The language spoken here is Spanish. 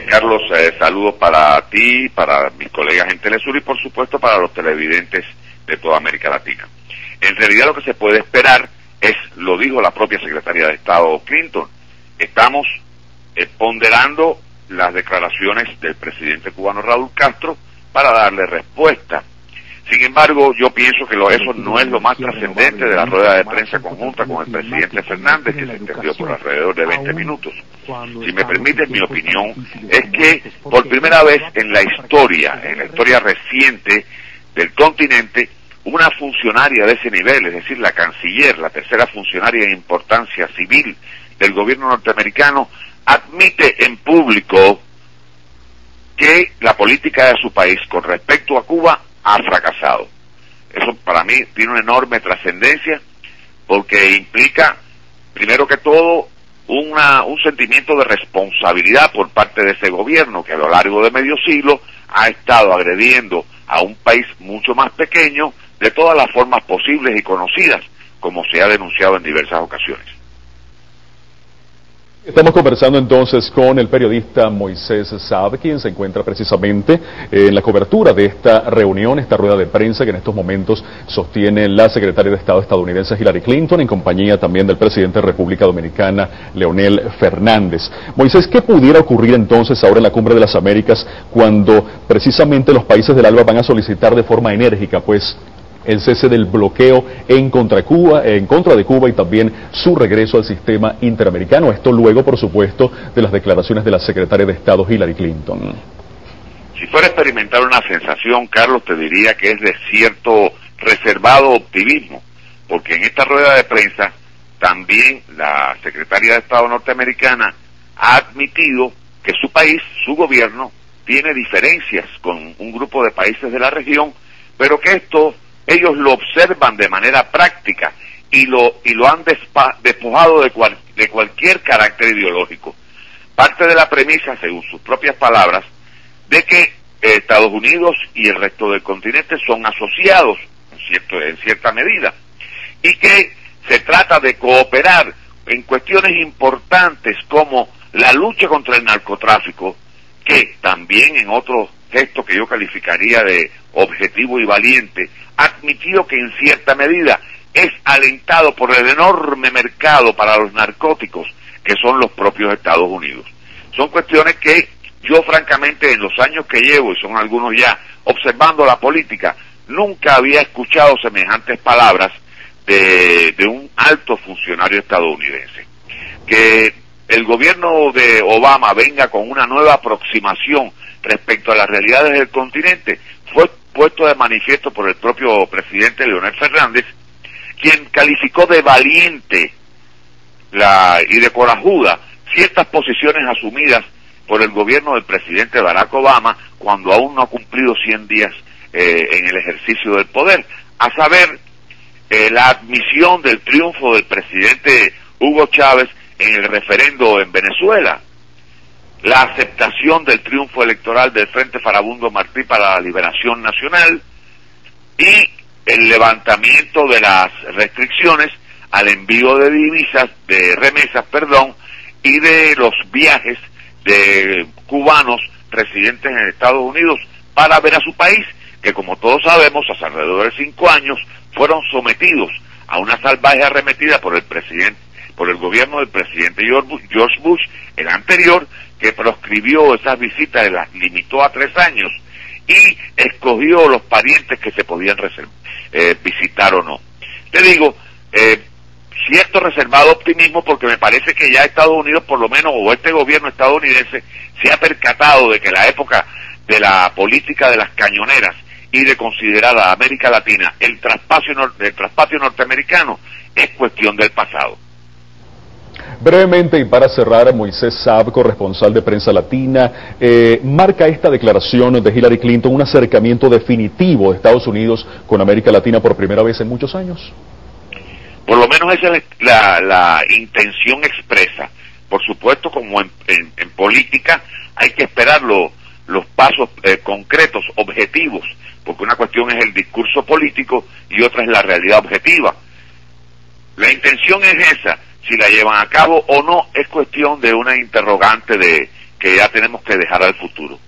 Carlos, saludos para ti, para mis colegas en Telesur y por supuesto para los televidentes de toda América Latina. En realidad lo que se puede esperar es, lo dijo la propia secretaria de Estado Clinton, estamos ponderando las declaraciones del presidente cubano Raúl Castro para darle respuesta. Sin embargo, yo pienso que eso no es lo más trascendente de la rueda de prensa conjunta con el presidente Fernández, que se extendió por alrededor de 20 minutos. Si me permiten, mi opinión es que por primera vez en la historia reciente del continente, una funcionaria de ese nivel, es decir, la canciller, la tercera funcionaria en importancia civil del gobierno norteamericano, admite en público que la política de su país con respecto a Cuba ha fracasado. Eso para mí tiene una enorme trascendencia porque implica, primero que todo, un sentimiento de responsabilidad por parte de ese gobierno que a lo largo de medio siglo ha estado agrediendo a un país mucho más pequeño de todas las formas posibles y conocidas, como se ha denunciado en diversas ocasiones. Estamos conversando entonces con el periodista Moisés Saab, quien se encuentra precisamente en la cobertura de esta reunión, esta rueda de prensa que en estos momentos sostiene la secretaria de Estado estadounidense Hillary Clinton, en compañía también del presidente de República Dominicana, Leonel Fernández. Moisés, ¿qué pudiera ocurrir entonces ahora en la Cumbre de las Américas cuando precisamente los países del ALBA van a solicitar de forma enérgica, pues, el cese del bloqueo en contra de Cuba y también su regreso al sistema interamericano? Esto luego, por supuesto, de las declaraciones de la secretaria de Estado Hillary Clinton. Si fuera a experimentar una sensación, Carlos, te diría que es de cierto reservado optimismo, porque en esta rueda de prensa también la secretaria de Estado norteamericana ha admitido que su país, su gobierno, tiene diferencias con un grupo de países de la región, pero que ellos lo observan de manera práctica y lo han despojado de cualquier carácter ideológico. Parte de la premisa, según sus propias palabras, de que Estados Unidos y el resto del continente son asociados en cierta medida y que se trata de cooperar en cuestiones importantes como la lucha contra el narcotráfico, que también en otro gesto que yo calificaría de objetivo y valiente, admitió que en cierta medida es alentado por el enorme mercado para los narcóticos que son los propios Estados Unidos. Son cuestiones que yo francamente en los años que llevo, y son algunos ya, observando la política, nunca había escuchado semejantes palabras de un alto funcionario estadounidense. Que el gobierno de Obama venga con una nueva aproximación respecto a las realidades del continente fue puesto de manifiesto por el propio presidente Leonel Fernández, quien calificó de valiente y de corajuda ciertas posiciones asumidas por el gobierno del presidente Barack Obama cuando aún no ha cumplido 100 días en el ejercicio del poder, a saber, la admisión del triunfo del presidente Hugo Chávez en el referendo en Venezuela, la aceptación del triunfo electoral del Frente Farabundo Martí para la Liberación Nacional y el levantamiento de las restricciones al envío de remesas, y de los viajes de cubanos residentes en Estados Unidos para ver a su país, que como todos sabemos, hace alrededor de 5 años, fueron sometidos a una salvaje arremetida por el gobierno del presidente George Bush, el anterior, que proscribió esas visitas, las limitó a 3 años y escogió los parientes que se podían visitar o no. Te digo, cierto reservado optimismo, porque me parece que ya Estados Unidos, por lo menos, o este gobierno estadounidense, se ha percatado de que la época de la política de las cañoneras y de considerar a América Latina el traspatio norteamericano es cuestión del pasado. Brevemente, y para cerrar, Moisés Saab, corresponsal de Prensa Latina, marca esta declaración de Hillary Clinton un acercamiento definitivo de Estados Unidos con América Latina por primera vez en muchos años. Por lo menos esa es la intención expresa. Por supuesto, como en política, hay que esperar los pasos concretos, objetivos, porque una cuestión es el discurso político y otra es la realidad objetiva. La intención es esa. Si la llevan a cabo o no es cuestión de una interrogante que ya tenemos que dejar al futuro.